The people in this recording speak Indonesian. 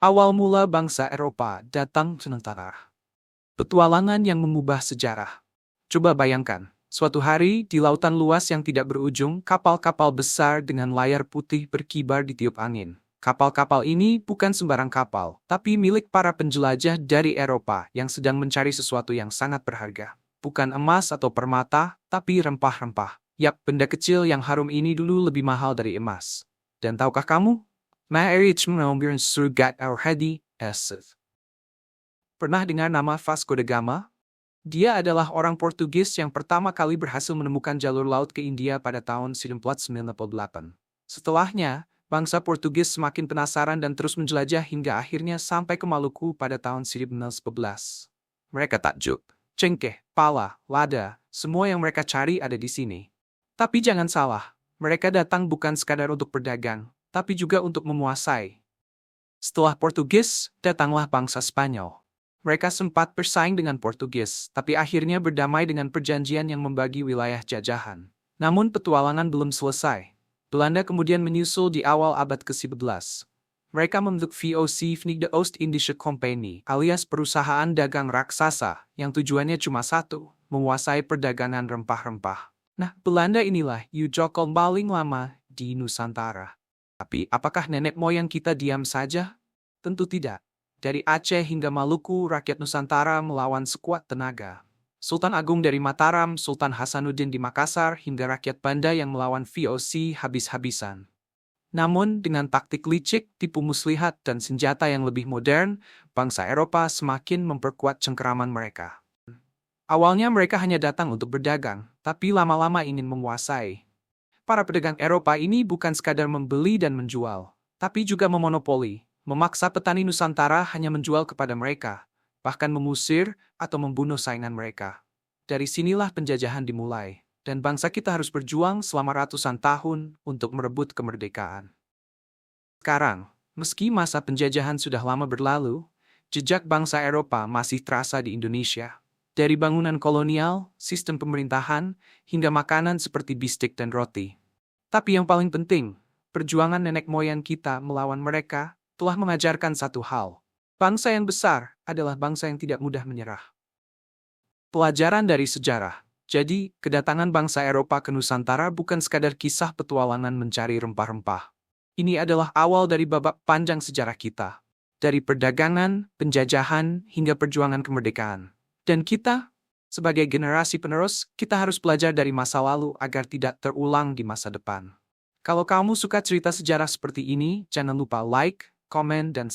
Awal mula bangsa Eropa datang ke Nusantara. Petualangan yang mengubah sejarah. Coba bayangkan, suatu hari di lautan luas yang tidak berujung, kapal-kapal besar dengan layar putih berkibar di tiup angin. Kapal-kapal ini bukan sembarang kapal, tapi milik para penjelajah dari Eropa yang sedang mencari sesuatu yang sangat berharga. Bukan emas atau permata, tapi rempah-rempah. Yap, benda kecil yang harum ini dulu lebih mahal dari emas. Dan tahukah kamu? Maaari mengambil surgat Al-Hadi Eseth. Pernah dengar nama Vasco da Gama? Dia adalah orang Portugis yang pertama kali berhasil menemukan jalur laut ke India pada tahun 1498. Setelahnya, bangsa Portugis semakin penasaran dan terus menjelajah hingga akhirnya sampai ke Maluku pada tahun 1911. Mereka takjub, cengkeh, pala, lada, semua yang mereka cari ada di sini. Tapi jangan salah, mereka datang bukan sekadar untuk berdagang, tapi juga untuk memuasai. Setelah Portugis, datanglah bangsa Spanyol. Mereka sempat bersaing dengan Portugis, tapi akhirnya berdamai dengan perjanjian yang membagi wilayah jajahan. Namun petualangan belum selesai. Belanda kemudian menyusul di awal abad ke-11. Mereka membentuk VOC Verenigde Oost-Indische Compagnie, alias perusahaan dagang raksasa, yang tujuannya cuma satu, menguasai perdagangan rempah-rempah. Nah, Belanda inilah Yujokol paling lama di Nusantara. Tapi apakah nenek moyang kita diam saja? Tentu tidak. Dari Aceh hingga Maluku, rakyat Nusantara melawan sekuat tenaga. Sultan Agung dari Mataram, Sultan Hasanuddin di Makassar, hingga rakyat Banda yang melawan VOC habis-habisan. Namun, dengan taktik licik, tipu muslihat, dan senjata yang lebih modern, bangsa Eropa semakin memperkuat cengkeraman mereka. Awalnya mereka hanya datang untuk berdagang, tapi lama-lama ingin menguasai. Para pedagang Eropa ini bukan sekadar membeli dan menjual, tapi juga memonopoli. Memaksa petani Nusantara hanya menjual kepada mereka, bahkan mengusir atau membunuh saingan mereka. Dari sinilah penjajahan dimulai, dan bangsa kita harus berjuang selama ratusan tahun untuk merebut kemerdekaan. Sekarang, meski masa penjajahan sudah lama berlalu, jejak bangsa Eropa masih terasa di Indonesia. Dari bangunan kolonial, sistem pemerintahan, hingga makanan seperti bistik dan roti. Tapi yang paling penting, perjuangan nenek moyang kita melawan mereka telah mengajarkan satu hal. Bangsa yang besar adalah bangsa yang tidak mudah menyerah. Pelajaran dari sejarah. Jadi, kedatangan bangsa Eropa ke Nusantara bukan sekadar kisah petualangan mencari rempah-rempah. Ini adalah awal dari babak panjang sejarah kita. Dari perdagangan, penjajahan, hingga perjuangan kemerdekaan. Dan kita, sebagai generasi penerus, kita harus belajar dari masa lalu agar tidak terulang di masa depan. Kalau kamu suka cerita sejarah seperti ini, jangan lupa like, komen, dan